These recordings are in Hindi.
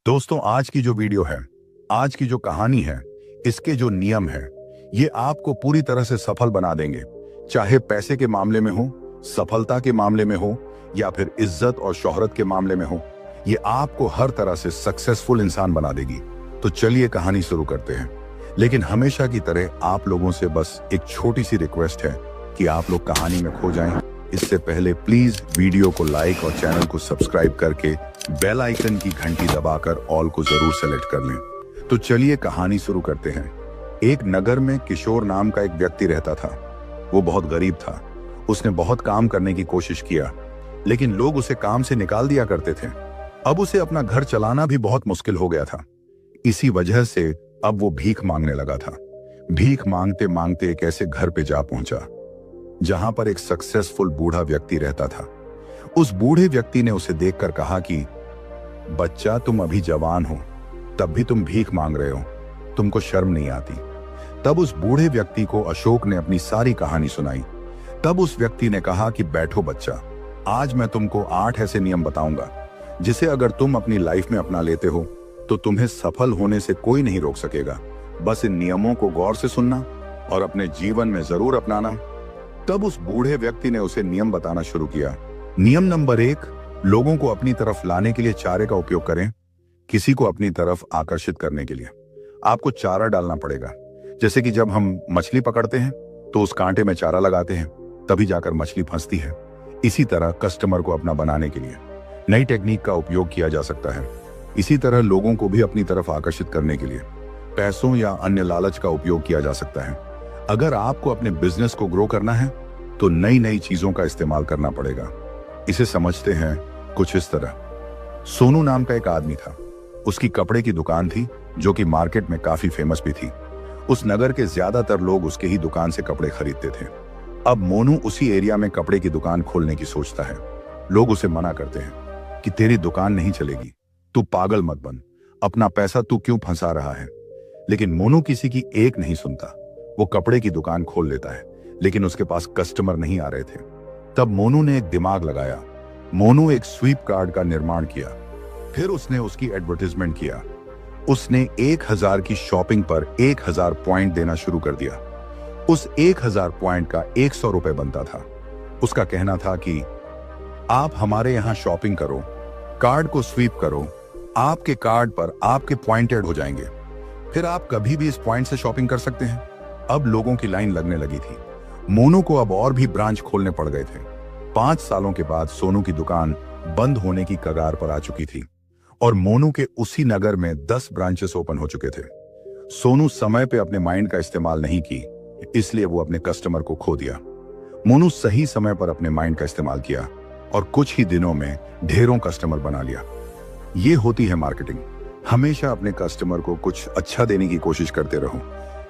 दोस्तों, आज की जो वीडियो है, आज की जो कहानी है, इसके जो नियम है, ये आपको पूरी तरह से सफल बना देंगे। चाहे पैसे के मामले में हो, सफलता के मामले में हो, या फिर इज्जत और शोहरत के मामले में हो, ये आपको हर तरह से सक्सेसफुल इंसान बना देगी। तो चलिए कहानी शुरू करते हैं। लेकिन हमेशा की तरह आप लोगों से बस एक छोटी सी रिक्वेस्ट है कि आप लोग कहानी में खो जाएं। इससे पहले प्लीज वीडियो को लाइक और चैनल को सब्सक्राइब करके बेल आइकन की घंटी दबाकर ऑल को जरूर सेलेक्ट कर लें। तो चलिए कहानी शुरू करते हैं। एक नगर में किशोर नाम का एक व्यक्ति रहता था। वो बहुत गरीब था। उसने बहुत काम करने की कोशिश किया, लेकिन लोग उसे काम से निकाल दिया करते थे। अब उसे अपना घर चलाना भी बहुत मुश्किल हो गया था। इसी वजह से अब वो भीख मांगने लगा था। भीख मांगते मांगते एक ऐसे घर पे जा पहुंचा जहां पर एक सक्सेसफुल बूढ़ा व्यक्ति रहता था। उस बूढ़े व्यक्ति ने उसे देखकर कहा कि बच्चा, तुम अभी जवान हो, तब भी तुम भीख मांग रहे हो, तुमको शर्म नहीं आती। तब उस बूढ़े व्यक्ति को अशोक ने अपनी सारी कहानी सुनाई। तब उस व्यक्ति ने कहा कि बैठो बच्चा, आज मैं तुमको 8 ऐसे नियम बताऊंगा जिसे अगर तुम अपनी लाइफ में अपना लेते हो तो तुम्हें सफल होने से कोई नहीं रोक सकेगा। बस इन नियमों को गौर से सुनना और अपने जीवन में जरूर अपनाना। तब उस बूढ़े व्यक्ति ने उसे नियम बताना शुरू किया। नियम नंबर 1, लोगों को अपनी तरफ लाने के लिए चारे का उपयोग करें। किसी को अपनी तरफ आकर्षित करने के लिए आपको चारा डालना पड़ेगा। जैसे कि जब हम मछली पकड़ते हैं तो उस कांटे में चारा लगाते हैं, तभी जाकर मछली फंसती है। इसी तरह कस्टमर को अपना बनाने के लिए नई टेक्निक का उपयोग किया जा सकता है। इसी तरह लोगों को भी अपनी तरफ आकर्षित करने के लिए पैसों या अन्य लालच का उपयोग किया जा सकता है। अगर आपको अपने बिजनेस को ग्रो करना है तो नई नई चीजों का इस्तेमाल करना पड़ेगा। इसे समझते हैं कुछ इस तरह। सोनू नाम का एक आदमी था। उसकी कपड़े की दुकान थी जो कि मार्केट में काफी फेमस भी थी। उस नगर के ज्यादातर लोग उसके ही दुकान से कपड़े खरीदते थे। अब मोनू उसी एरिया में कपड़े की दुकान खोलने की सोचता है। लोग उसे मना करते हैं कि तेरी दुकान नहीं चलेगी, तू पागल मत बन, अपना पैसा तू क्यों फंसा रहा है। लेकिन मोनू किसी की एक नहीं सुनता। वो कपड़े की दुकान खोल लेता है, लेकिन उसके पास कस्टमर नहीं आ रहे थे। तब मोनू ने एक दिमाग लगाया। मोनू एक स्वीप कार्ड का निर्माण किया। फिर उसने उसकी एडवर्टाइजमेंट किया। उसने 1000 की शॉपिंग पर 1000 पॉइंट देना शुरू कर दिया। उस 1000 पॉइंट का 100 रुपए बनता था। उसका कहना था कि आप हमारे यहां शॉपिंग करो, कार्ड को स्वीप करो, आपके कार्ड पर आपके पॉइंट ऐड हो जाएंगे, फिर आप कभी भी इस पॉइंट से शॉपिंग कर सकते हैं। अब लोगों की लाइन लगने लगी थी। मोनू को अब और भी ब्रांच खोलने पड़ गए थे। 5 सालों के बाद सोनू की दुकान बंद होने की कगार पर आ चुकी थी और मोनू के उसी नगर में 10 ब्रांचेस ओपन हो चुके थे। सोनू समय पे अपने माइंड का इस्तेमाल नहीं की, इसलिए वो अपने कस्टमर को खो दिया। मोनू सही समय पर अपने माइंड का इस्तेमाल किया और कुछ ही दिनों में ढेरों कस्टमर बना लिया। ये होती है मार्केटिंग। हमेशा अपने कस्टमर को कुछ अच्छा देने की कोशिश करते रहो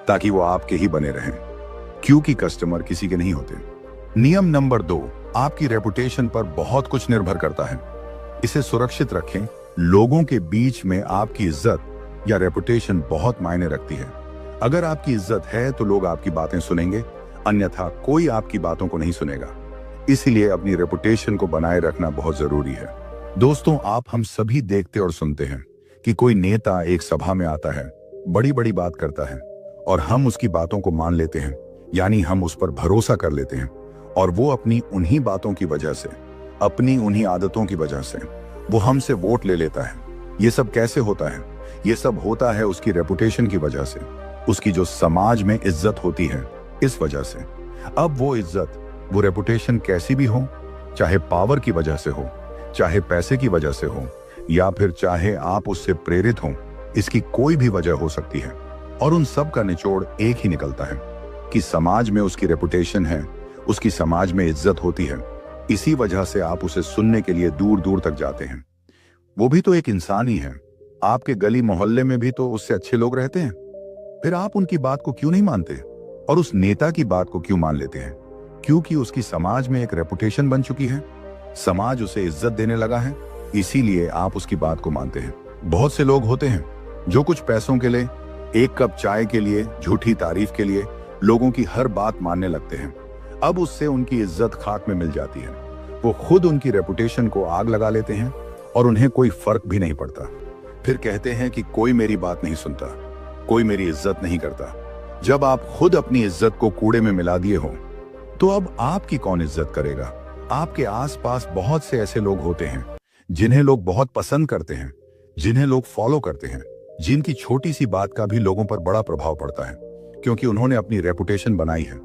ताकि वो आपके ही बने रहें, क्योंकि कस्टमर किसी के नहीं होते। नियम नंबर 2, आपकी रेपुटेशन पर बहुत कुछ निर्भर करता है। इसे सुरक्षित रखें। लोगों के बीच में आपकी इज्जत या रेपुटेशन बहुत मायने रखती है। अगर आपकी इज्जत है तो लोग आपकी बातें सुनेंगे, अन्यथा कोई आपकी बातों को नहीं सुनेगा। इसीलिए अपनी रेपुटेशन को बनाए रखना बहुत जरूरी है। दोस्तों, आप हम सभी देखते और सुनते हैं कि कोई नेता एक सभा में आता है, बड़ी बड़ी बात करता है और हम उसकी बातों को मान लेते हैं, यानी हम उस पर भरोसा कर लेते हैं। और वो अपनी उन्हीं बातों की वजह से, अपनी उन्हीं आदतों की वजह से वो हमसे वोट ले लेता है। ये सब कैसे होता है? ये सब होता है उसकी रेपुटेशन की वजह से, उसकी जो समाज में इज्जत होती है, इस वजह से। अब वो इज्जत, वो रेपुटेशन कैसी भी हो, चाहे पावर की वजह से हो, चाहे पैसे की वजह से हो, या फिर चाहे आप उससे प्रेरित हो, इसकी कोई भी वजह हो सकती है। और उन सब का निचोड़ एक ही निकलता है कि समाज में उसकी रेपुटेशन है, उसकी समाज में इज्जत होती है। इसी वजह से आप उसे सुनने के लिए दूर दूर तक जाते हैं। वो भी तो एक इंसान ही है। आपके गली मोहल्ले में भी तो उससे अच्छे लोग रहते हैं। फिर आप उनकी बात को क्यों नहीं मानते और उस नेता की बात को क्यों मान लेते हैं? क्योंकि उसकी समाज में एक रेपुटेशन बन चुकी है, समाज उसे इज्जत देने लगा है, इसीलिए आप उसकी बात को मानते हैं। बहुत से लोग होते हैं जो कुछ पैसों के लिए, एक कप चाय के लिए, झूठी तारीफ के लिए लोगों की हर बात मानने लगते हैं। अब उससे उनकी इज्जत खाक में मिल जाती है। वो खुद उनकी रेपुटेशन को आग लगा लेते हैं और उन्हें कोई फर्क भी नहीं पड़ता। फिर कहते हैं कि कोई मेरी बात नहीं सुनता, कोई मेरी इज्जत नहीं करता। जब आप खुद अपनी इज्जत को कूड़े में मिला दिए हो तो अब आपकी कौन इज्जत करेगा? आपके आसपास बहुत से ऐसे लोग होते हैं जिन्हें लोग बहुत पसंद करते हैं, जिन्हें लोग फॉलो करते हैं, जिनकी छोटी सी बात का भी लोगों पर बड़ा प्रभाव पड़ता है, क्योंकि उन्होंने अपनी रेपुटेशन बनाई है।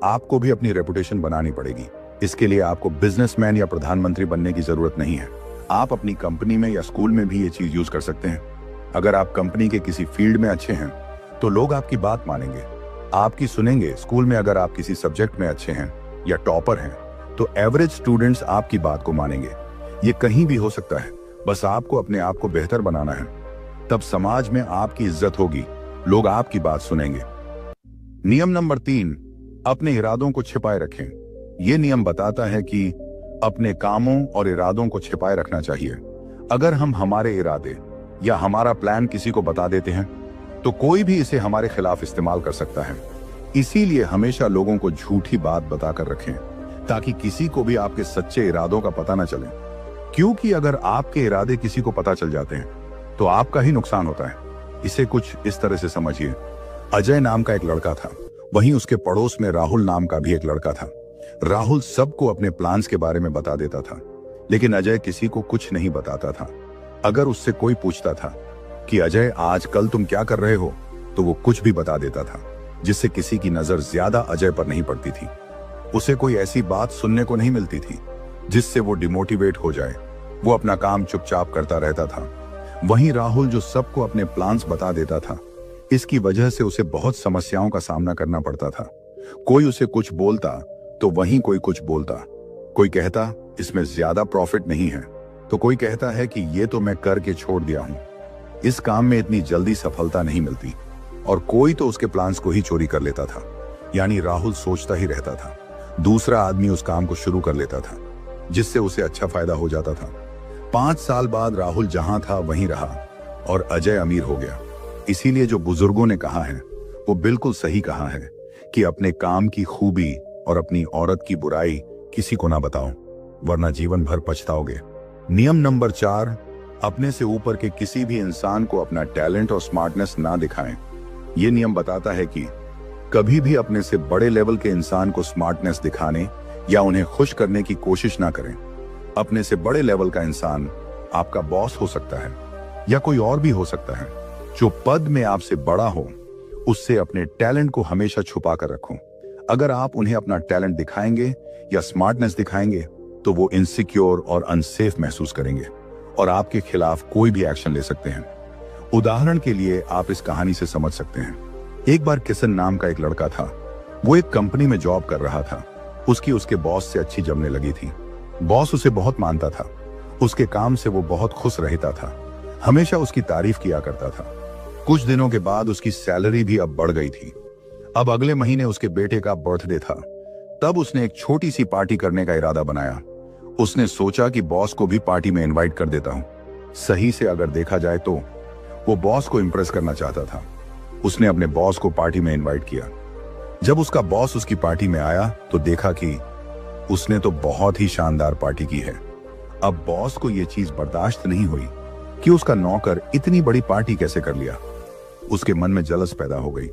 आपको भी अपनी रेपुटेशन बनानी पड़ेगी। इसके लिए आपको बिजनेसमैन या प्रधानमंत्री बनने की जरूरत नहीं है। आप अपनी कंपनी में या स्कूल में भी ये चीज यूज कर सकते हैं। अगर आप कंपनी के किसी फील्ड में अच्छे हैं तो लोग आपकी बात मानेंगे, आपकी सुनेंगे। स्कूल में अगर आप किसी सब्जेक्ट में अच्छे हैं या टॉपर हैं तो एवरेज स्टूडेंट्स आपकी बात को मानेंगे। ये कहीं भी हो सकता है, बस आपको अपने आप को बेहतर बनाना है। तब समाज में आपकी इज्जत होगी, लोग आपकी बात सुनेंगे। नियम नंबर 3, अपने इरादों को छिपाए रखें। यह नियम बताता है कि अपने कामों और इरादों को छिपाए रखना चाहिए। अगर हम हमारे इरादे या हमारा प्लान किसी को बता देते हैं तो कोई भी इसे हमारे खिलाफ इस्तेमाल कर सकता है। इसीलिए हमेशा लोगों को झूठी बात बताकर रखें ताकि किसी को भी आपके सच्चे इरादों का पता न चले, क्योंकि अगर आपके इरादे किसी को पता चल जाते हैं तो आपका ही नुकसान होता है। इसे कुछ इस तरह से समझिए। अजय नाम का एक लड़का था, वहीं उसके पड़ोस में राहुल नाम का भी एक लड़का था। राहुल सबको अपने प्लान्स के बारे में बता देता था, लेकिन अजय किसी को कुछ नहीं बताता था। अगर उससे कोई पूछता था कि अजय आज कल तुम क्या कर रहे हो, तो वो कुछ भी बता देता था, जिससे किसी की नजर ज्यादा अजय पर नहीं पड़ती थी। उसे कोई ऐसी बात सुनने को नहीं मिलती थी जिससे वो डिमोटिवेट हो जाए। वो अपना काम चुपचाप करता रहता था। वहीं राहुल जो सबको अपने प्लान्स बता देता था, इसकी वजह से उसे बहुत समस्याओं का सामना करना पड़ता था। कोई उसे कुछ बोलता तो वहीं कोई कुछ बोलता। कोई कहता इसमें ज्यादा प्रॉफिट नहीं है, तो कोई कहता है कि ये तो मैं करके छोड़ दिया हूं, इस काम में इतनी जल्दी सफलता नहीं मिलती। और कोई तो उसके प्लान्स को ही चोरी कर लेता था। यानी राहुल सोचता ही रहता था, दूसरा आदमी उस काम को शुरू कर लेता था, जिससे उसे अच्छा फायदा हो जाता था। 5 साल बाद राहुल जहां था वहीं रहा और अजय अमीर हो गया। इसीलिए जो बुजुर्गों ने कहा है वो बिल्कुल सही कहा है कि अपने काम की खूबी और अपनी औरत की बुराई किसी को ना बताओ, वरना जीवन भर पछताओगे। नियम नंबर 4, अपने से ऊपर के किसी भी इंसान को अपना टैलेंट और स्मार्टनेस ना दिखाएं। यह नियम बताता है कि कभी भी अपने से बड़े लेवल के इंसान को स्मार्टनेस दिखाने या उन्हें खुश करने की कोशिश ना करें। अपने से बड़े लेवल का इंसान आपका बॉस हो सकता है या कोई और भी हो सकता है। जो पद में आपसे बड़ा हो, उससे अपने टैलेंट को हमेशा छुपा कर रखो। अगर आप उन्हें अपना टैलेंट दिखाएंगे या स्मार्टनेस दिखाएंगे तो वो इनसिक्योर और अनसेफ महसूस करेंगे और आपके खिलाफ कोई भी एक्शन ले सकते हैं। उदाहरण के लिए आप इस कहानी से समझ सकते हैं। एक बार किशन नाम का एक लड़का था। वो एक कंपनी में जॉब कर रहा था। उसकी उसके बॉस से अच्छी जमने लगी थी। बॉस उसे बहुत मानता था। उसके काम से वो बहुत खुश रहता था, हमेशा उसकी तारीफ किया करता था। कुछ दिनों के बाद उसकी सैलरी भी अब बढ़ गई थी। अब अगले महीने उसके बेटे का बर्थडे था। तब उसने एक छोटी सी पार्टी करने का इरादा बनाया। उसने सोचा कि बॉस को भी पार्टी में इनवाइट कर देता हूं। सही से अगर देखा जाए तो वो बॉस को इंप्रेस करना चाहता था। उसने अपने बॉस को पार्टी में इनवाइट किया। जब उसका बॉस उसकी पार्टी में आया तो देखा कि उसने तो बहुत ही शानदार पार्टी की है। अब बॉस को यह चीज बर्दाश्त नहीं हुई कि उसका नौकर इतनी बड़ी पार्टी कैसे कर लिया। उसके मन में जलस पैदा हो गई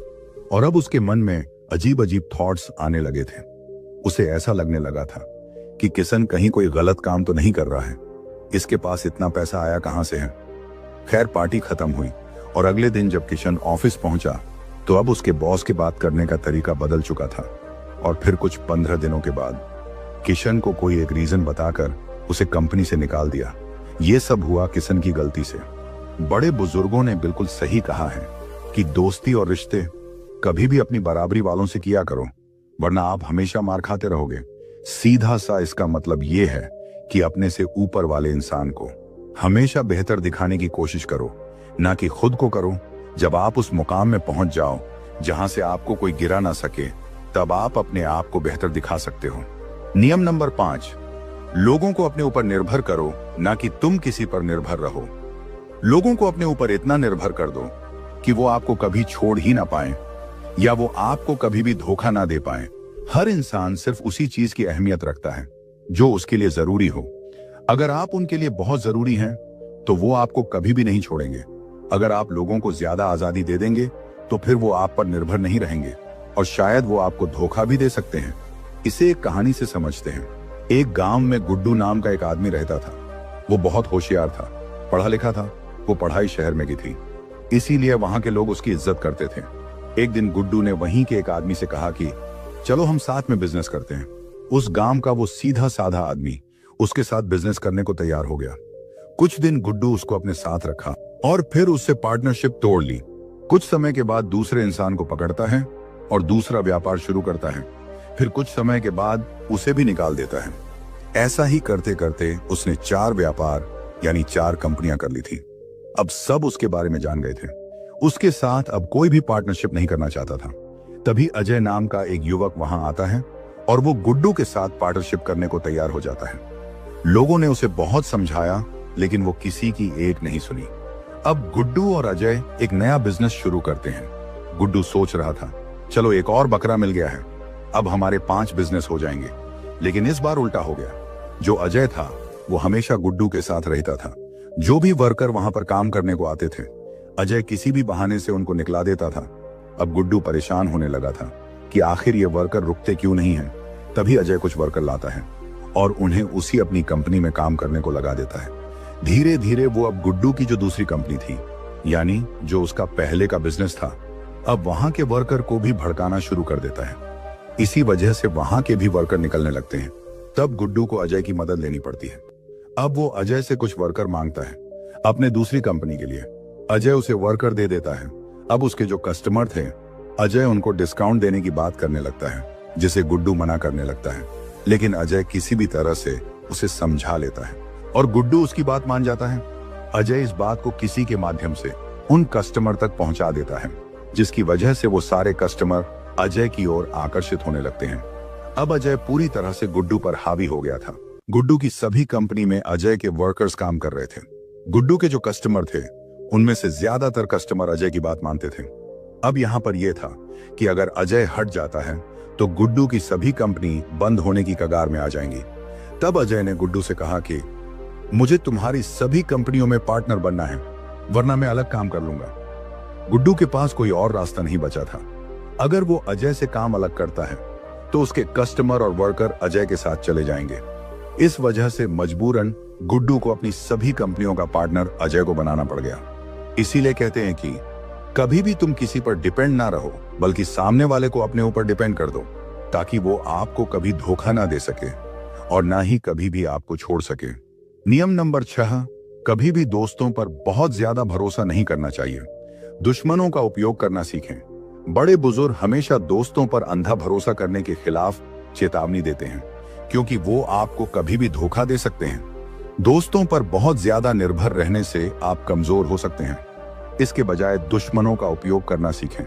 और अब उसके मन में अजीब अजीब थॉट्स आने लगे थे। उसे ऐसा लगने लगा था कि किशन कहीं कोई गलत काम तो नहीं कर रहा है। इसके पास इतना पैसा आया कहां से है। खैर, पार्टी खत्म हुई और अगले दिन जब किशन ऑफिस पहुंचा तो अब उसके बॉस के बात करने का तरीका बदल चुका था। और फिर कुछ 15 दिनों के बाद किशन को कोई एक रीजन बताकर उसे कंपनी से निकाल दिया। यह सब हुआ किशन की गलती से। बड़े बुजुर्गों ने बिल्कुल सही कहा है कि दोस्ती और रिश्ते कभी भी अपनी बराबरी वालों से किया करो, वरना आप हमेशा मार खाते रहोगे। सीधा सा इसका मतलब यह है कि अपने से ऊपर वाले इंसान को हमेशा बेहतर दिखाने की कोशिश करो, ना कि खुद को करो। जब आप उस मुकाम में पहुंच जाओ जहां से आपको कोई गिरा ना सके, तब आप अपने आप को बेहतर दिखा सकते हो। नियम नंबर 5, लोगों को अपने ऊपर निर्भर करो, ना कि तुम किसी पर निर्भर रहो। लोगों को अपने ऊपर इतना निर्भर कर दो कि वो आपको कभी छोड़ ही ना पाए या वो आपको कभी भी धोखा ना दे पाए। हर इंसान सिर्फ उसी चीज की अहमियत रखता है जो उसके लिए जरूरी हो। अगर आप उनके लिए बहुत जरूरी हैं तो वो आपको कभी भी नहीं छोड़ेंगे। अगर आप लोगों को ज्यादा आजादी दे देंगे तो फिर वो आप पर निर्भर नहीं रहेंगे और शायद वो आपको धोखा भी दे सकते हैं। इसे एक कहानी से समझते हैं। एक गांव में गुड्डू नाम का एक आदमी रहता था। वो बहुत होशियार था, पढ़ा लिखा था। वो पढ़ाई शहर में की थी, इसीलिए वहां के लोग उसकी इज्जत करते थे। एक दिन गुड्डू ने वहीं के एक आदमी से कहा कि चलो हम साथ में बिजनेस करते हैं। उस गांव का वो सीधा साधा आदमी उसके साथ बिजनेस करने को तैयार हो गया। कुछ दिन गुड्डू उसको अपने साथ रखा और फिर उससे पार्टनरशिप तोड़ ली। कुछ समय के बाद दूसरे इंसान को पकड़ता है और दूसरा व्यापार शुरू करता है। फिर कुछ समय के बाद उसे भी निकाल देता है। ऐसा ही करते करते उसने 4 व्यापार यानी 4 कंपनियां कर ली थी। अब सब उसके बारे में जान गए थे। उसके साथ अब कोई भी पार्टनरशिप नहीं करना चाहता था। तभी अजय नाम का एक युवक वहां आता है और वो गुड्डू के साथ पार्टनरशिप करने को तैयार हो जाता है। लोगों ने उसे बहुत समझाया लेकिन वो किसी की एक नहीं सुनी। अब गुड्डू और अजय एक नया बिजनेस शुरू करते हैं। गुड्डू सोच रहा था, चलो एक और बकरा मिल गया है, अब हमारे 5 बिजनेस हो जाएंगे। लेकिन इस बार उल्टा हो गया। जो अजय था वो हमेशा गुड्डू के साथ रहता था। जो भी वर्कर वहां पर काम करने को आते थे, अजय किसी भी बहाने से उनको निकला देता था। अब गुड्डू परेशान होने लगा था कि आखिर ये वर्कर रुकते क्यों नहीं हैं। तभी अजय कुछ वर्कर लाता है और उन्हें उसी अपनी कंपनी में काम करने को लगा देता है। धीरे धीरे वो अब गुड्डू की जो दूसरी कंपनी थी, यानी जो उसका पहले का बिजनेस था, अब वहां के वर्कर को भी भड़काना शुरू कर देता है। इसी वजह से वहां के भी वर्कर निकलने लगते हैं। तब गुड्डू को अजय की मदद लेनी पड़ती है। अब वो अजय से कुछ वर्कर मांगता है अपने दूसरी कंपनी के लिए। अजय उसे वर्कर दे देता है। अब उसके जो कस्टमर थे, अजय उनको डिस्काउंट देने की बात करने लगता है, जिसे गुड्डू मना करने लगता है। लेकिन अजय किसी भी तरह से उसे समझा लेता है और गुड्डू उसकी बात मान जाता है। अजय इस बात को किसी के माध्यम से उन कस्टमर तक पहुंचा देता है, जिसकी वजह से वो सारे कस्टमर अजय की ओर आकर्षित होने लगते हैं। अब अजय पूरी तरह से गुड्डू पर हावी हो गया था। गुड्डू की सभी कंपनी में अजय के वर्कर्स काम कर रहे थे। गुड्डू के जो कस्टमर थे, उनमें से ज्यादातर कस्टमर अजय की बात मानते थे। अब यहाँ पर यह था कि अगर अजय हट जाता है तो गुड्डू की सभी कंपनी बंद होने की कगार में आ जाएंगी। तब अजय ने गुड्डू से कहा कि मुझे तुम्हारी सभी कंपनियों में पार्टनर बनना है, वरना मैं अलग काम कर लूंगा। गुड्डू के पास कोई और रास्ता नहीं बचा था। अगर वो अजय से काम अलग करता है तो उसके कस्टमर और वर्कर अजय के साथ चले जाएंगे। इस वजह से मजबूरन गुड्डू को अपनी सभी कंपनियों का पार्टनर अजय को बनाना पड़ गया। इसीलिए कहते हैं कि कभी भी तुम किसी पर डिपेंड ना रहो, बल्कि सामने वाले को अपने ऊपर डिपेंड कर दो, ताकि वो आपको कभी धोखा ना दे सके और ना ही कभी भी आपको छोड़ सके। नियम नंबर 6, कभी भी दोस्तों पर बहुत ज्यादा भरोसा नहीं करना चाहिए। दुश्मनों का उपयोग करना सीखें। बड़े बुजुर्ग हमेशा दोस्तों पर अंधा भरोसा करने के खिलाफ चेतावनी देते हैं, क्योंकि वो आपको कभी भी धोखा दे सकते हैं। दोस्तों पर बहुत ज्यादा निर्भर रहने से आप कमजोर हो सकते हैं। इसके बजाय दुश्मनों का उपयोग करना सीखें।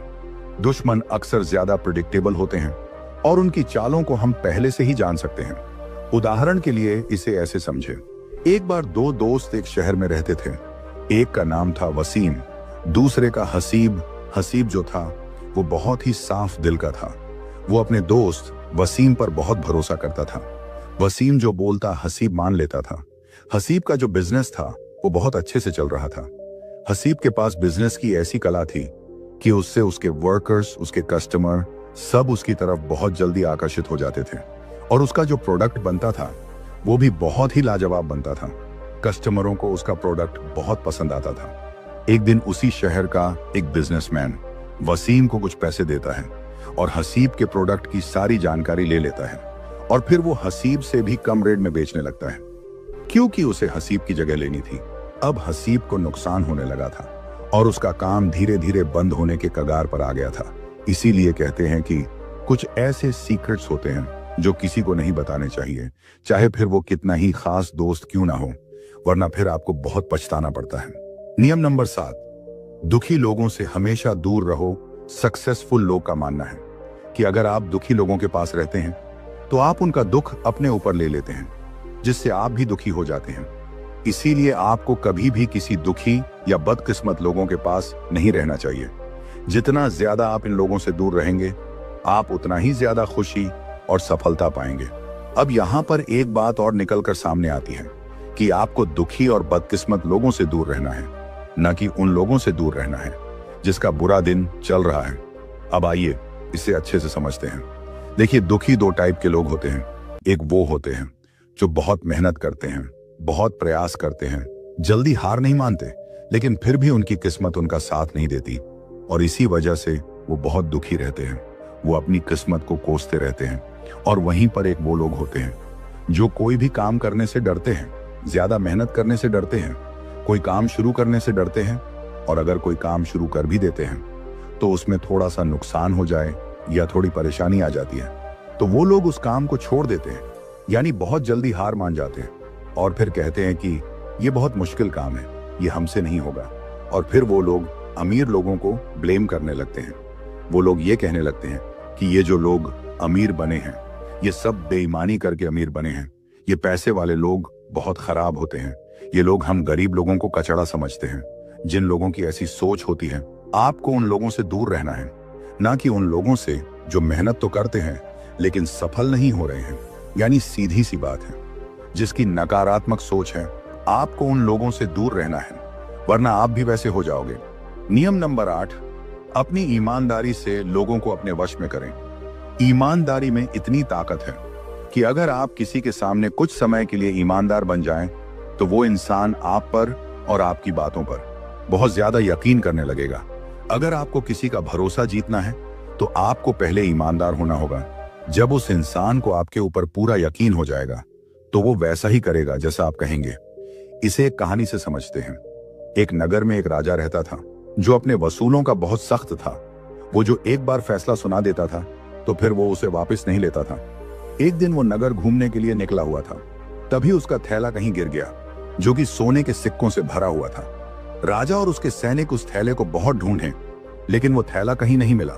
दुश्मन अक्सर ज्यादा प्रिडिक्टेबल होते हैं और उनकी चालों को हम पहले से ही जान सकते हैं। उदाहरण के लिए इसे ऐसे समझें। एक बार 2 दोस्त एक शहर में रहते थे। एक का नाम था वसीम, दूसरे का हसीब। हसीब जो था वो बहुत ही साफ दिल का था। वो अपने दोस्त वसीम पर बहुत भरोसा करता था। वसीम जो बोलता हसीब मान लेता था। हसीब का जो बिजनेस था वो बहुत अच्छे से चल रहा था। हसीब के पास बिजनेस की ऐसी कला थी कि उससे उसके वर्कर्स, उसके कस्टमर सब उसकी तरफ बहुत जल्दी आकर्षित हो जाते थे और उसका जो प्रोडक्ट बनता था वो भी बहुत ही लाजवाब बनता था। कस्टमरों को उसका प्रोडक्ट बहुत पसंद आता था। एक दिन उसी शहर का एक बिजनेसमैन वसीम को कुछ पैसे देता है और हसीब के प्रोडक्ट की सारी जानकारी ले लेता है और फिर वो हसीब से भी कम रेट में बेचने लगता है, क्योंकि उसे हसीब की जगह लेनी थी। अब हसीब को नुकसान होने लगा था और उसका काम धीरे धीरे बंद होने के कगार पर आ गया था। इसीलिए कहते हैं कि कुछ ऐसे सीक्रेट्स होते हैं जो किसी को नहीं बताने चाहिए, चाहे फिर वो कितना ही खास दोस्त क्यों ना हो, वरना फिर आपको बहुत पछताना पड़ता है। नियम नंबर 7, दुखी लोगों से हमेशा दूर रहो। सक्सेसफुल लोग का मानना है कि अगर आप दुखी लोगों के पास रहते हैं तो आप उनका दुख अपने ऊपर ले लेते हैं, जिससे आप भी दुखी हो जाते हैं। इसीलिए आपको कभी भी किसी दुखी या बदकिस्मत लोगों के पास नहीं रहना चाहिए। जितना ज्यादा आप इन लोगों से दूर रहेंगे, आप उतना ही ज्यादा खुशी और सफलता पाएंगे। अब यहाँ पर एक बात और निकलकर सामने आती है कि आपको दुखी और बदकिस्मत लोगों से दूर रहना है। न कि उन लोगों से दूर रहना है जिसका बुरा दिन चल रहा है। अब आइए इसे अच्छे से समझते हैं। देखिए, दुखी दो टाइप के लोग होते हैं। एक वो होते हैं जो बहुत मेहनत करते हैं, बहुत प्रयास करते हैं, जल्दी हार नहीं मानते, लेकिन फिर भी उनकी किस्मत उनका साथ नहीं देती और इसी वजह से वो बहुत दुखी रहते हैं। वो अपनी किस्मत को कोसते रहते हैं। और वहीं पर एक वो लोग होते हैं जो कोई भी काम करने से डरते हैं, ज्यादा मेहनत करने से डरते हैं, कोई काम शुरू करने से डरते हैं, और अगर कोई काम शुरू कर भी देते हैं तो उसमें थोड़ा सा नुकसान हो जाए या थोड़ी परेशानी आ जाती है तो वो लोग उस काम को छोड़ देते हैं, यानी बहुत जल्दी हार मान जाते हैं और फिर कहते हैं कि ये बहुत मुश्किल काम है, ये हमसे नहीं होगा। और फिर वो लोग अमीर लोगों को ब्लेम करने लगते हैं। वो लोग ये कहने लगते हैं कि ये जो लोग अमीर बने हैं, ये सब बेईमानी करके अमीर बने हैं, ये पैसे वाले लोग बहुत खराब होते हैं, ये लोग हम गरीब लोगों को कचड़ा समझते हैं। जिन लोगों की ऐसी सोच होती है, आपको उन लोगों से दूर रहना है, ना कि उन लोगों से जो मेहनत तो करते हैं लेकिन सफल नहीं हो रहे हैं। यानी सीधी सी बात है, जिसकी नकारात्मक सोच है, आपको उन लोगों से दूर रहना है, वरना आप भी वैसे हो जाओगे। नियम नंबर 8, अपनी ईमानदारी से लोगों को अपने वश में करें। ईमानदारी में इतनी ताकत है कि अगर आप किसी के सामने कुछ समय के लिए ईमानदार बन जाएं, तो वो इंसान आप पर और आपकी बातों पर बहुत ज्यादा यकीन करने लगेगा। अगर आपको किसी का भरोसा जीतना है तो आपको पहले ईमानदार होना होगा। जब उस इंसान को आपके ऊपर पूरा यकीन हो जाएगा तो वो वैसा ही करेगा जैसा आप कहेंगे। इसे एक कहानी से समझते हैं। एक नगर में एक राजा रहता था जो अपने वसूलों का बहुत सख्त था। वो जो एक बार फैसला सुना देता था तो फिर वो उसे वापस नहीं लेता था। एक दिन वो नगर घूमने के लिए निकला हुआ था, तभी उसका थैला कहीं गिर गया जो कि सोने के सिक्कों से भरा हुआ था। राजा और उसके सैनिक उस थैले को बहुत ढूंढे, लेकिन वो थैला कहीं नहीं मिला।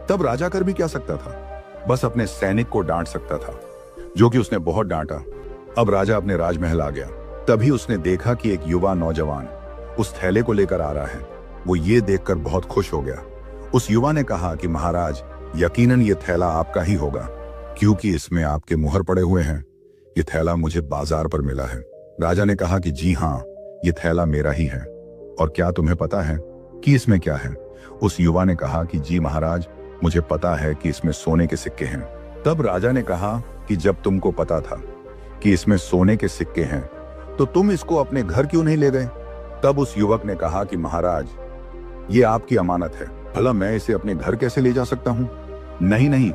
तब राजा कर भी क्या सकता था, बस अपने सैनिक को डांट सकता था, जो कि उसने बहुत डांटा। अब राजा अपने राजमहल आ गया। तभी उसने देखा कि एक युवा नौजवान उस थैले को लेकर आ रहा है। वो ये देखकर बहुत खुश हो गया। उस युवा ने कहा कि महाराज, यकीनन ये थैला आपका ही होगा, क्योंकि इसमें आपके मुहर पड़े हुए हैं। ये थैला मुझे बाजार पर मिला है। राजा ने कहा कि जी हाँ, ये थैला मेरा ही है, और क्या तुम्हें पता है कि इसमें क्या है? उस युवा ने कहा कि जी महाराज, मुझे पता है कि इसमें सोने के सिक्के हैं। तब राजा ने कहा कि जब तुमको पता था कि इसमें सोने के सिक्के हैं तो तुम इसको अपने घर क्यों नहीं ले गए? तब उस युवक ने कहा कि महाराज, ये आपकी अमानत है, भला मैं इसे अपने घर कैसे ले जा सकता हूँ? नहीं नहीं,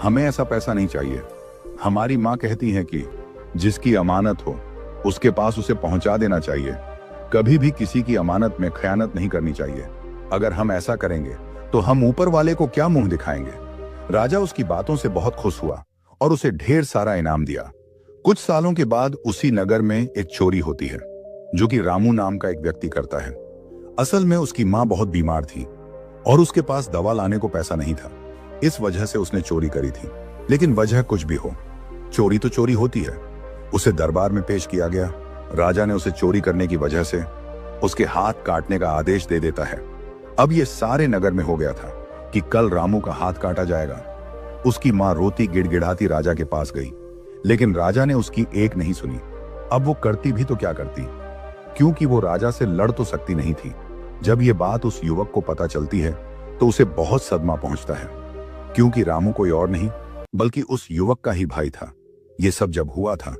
हमें ऐसा पैसा नहीं चाहिए। हमारी माँ कहती है कि जिसकी अमानत हो उसके पास उसे पहुंचा देना चाहिए। कभी भी किसी की अमानत में खयानत नहीं करनी चाहिए। अगर हम ऐसा करेंगे तो हम ऊपर वाले को क्या मुंह दिखाएंगे? राजा उसकी बातों से बहुत खुश हुआ और उसे ढेर सारा इनाम दिया। कुछ सालों के बाद उसी नगर में एक चोरी होती है, जो कि रामू नाम का एक व्यक्ति करता है। असल में उसकी माँ बहुत बीमार थी और उसके पास दवा लाने को पैसा नहीं था। इस वजह से उसने चोरी करी थी। लेकिन वजह कुछ भी हो, चोरी तो चोरी होती है। उसे दरबार में पेश किया गया। राजा ने उसे चोरी करने की वजह से उसके हाथ काटने का आदेश दे देता है। अब ये सारे नगर में हो गया था कि कल रामू का हाथ काटा जाएगा। उसकी माँ रोती गिड़गिड़ाती राजा के पास गई, लेकिन राजा ने उसकी एक नहीं सुनी। अब वो करती भी तो क्या करती, क्योंकि वो राजा से लड़ तो सकती नहीं थी। जब ये बात उस युवक को पता चलती है तो उसे बहुत सदमा पहुंचता है, क्योंकि रामू कोई और नहीं बल्कि उस युवक का ही भाई था। ये सब जब हुआ था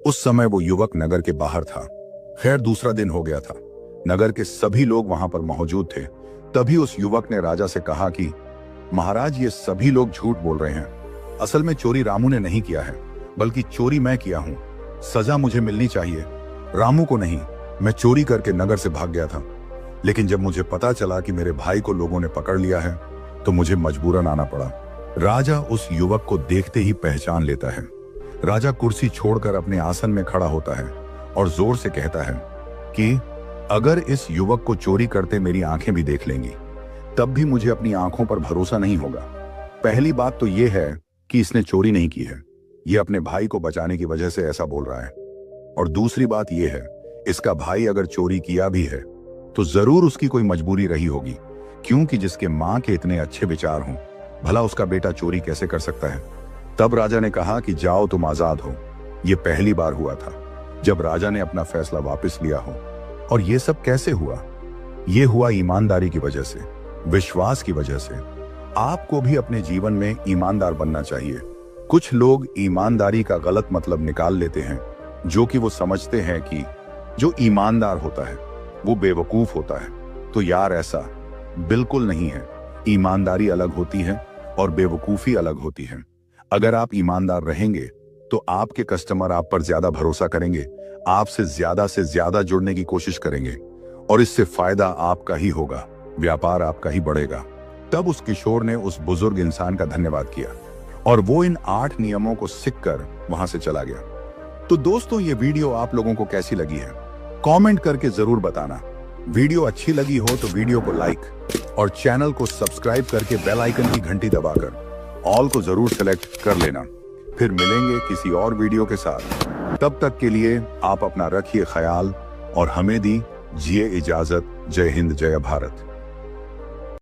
उस समय वो युवक नगर के बाहर था। खैर, दूसरा दिन हो गया था। नगर के सभी लोग वहां पर मौजूद थे। तभी उस युवक ने राजा से कहा कि महाराज, ये सभी लोग झूठ बोल रहे हैं। असल में चोरी रामू ने नहीं किया है, बल्कि चोरी मैं किया हूं। सजा मुझे मिलनी चाहिए, रामू को नहीं। मैं चोरी करके नगर से भाग गया था, लेकिन जब मुझे पता चला कि मेरे भाई को लोगों ने पकड़ लिया है तो मुझे मजबूरन आना पड़ा। राजा उस युवक को देखते ही पहचान लेता है। राजा कुर्सी छोड़कर अपने आसन में खड़ा होता है और जोर से कहता है कि अगर इस युवक को चोरी करते मेरी आंखें भी देख लेंगी, तब भी मुझे अपनी आंखों पर भरोसा नहीं होगा। पहली बात तो यह है कि इसने चोरी नहीं की है, ये अपने भाई को बचाने की वजह से ऐसा बोल रहा है। और दूसरी बात यह है, इसका भाई अगर चोरी किया भी है तो जरूर उसकी कोई मजबूरी रही होगी, क्योंकि जिसके माँ के इतने अच्छे विचार हों, भला उसका बेटा चोरी कैसे कर सकता है? तब राजा ने कहा कि जाओ, तुम आजाद हो। यह पहली बार हुआ था जब राजा ने अपना फैसला वापस लिया हो। और यह सब कैसे हुआ? ये हुआ ईमानदारी की वजह से, विश्वास की वजह से। आपको भी अपने जीवन में ईमानदार बनना चाहिए। कुछ लोग ईमानदारी का गलत मतलब निकाल लेते हैं, जो कि वो समझते हैं कि जो ईमानदार होता है वो बेवकूफ होता है। तो यार, ऐसा बिल्कुल नहीं है। ईमानदारी अलग होती है और बेवकूफी अलग होती है। अगर आप ईमानदार रहेंगे तो आपके कस्टमर आप पर ज्यादा भरोसा करेंगे, आपसे ज्यादा जुड़ने की कोशिश करेंगे और इससे फायदा आपका ही होगा, व्यापार आपका ही बढ़ेगा। तब उस किशोर ने उस बुजुर्ग इंसान का धन्यवाद किया और वो इन 8 नियमों को सीखकर वहां से चला गया। तो दोस्तों, ये वीडियो आप लोगों को कैसी लगी है कमेंट करके जरूर बताना। वीडियो अच्छी लगी हो तो वीडियो को लाइक और चैनल को सब्सक्राइब करके बेल आइकन की घंटी दबाकर ऑल को जरूर सेलेक्ट कर लेना। फिर मिलेंगे किसी और वीडियो के साथ। तब तक के लिए आप अपना रखिए ख्याल और हमें दी जिए इजाजत। जय हिंद, जय भारत।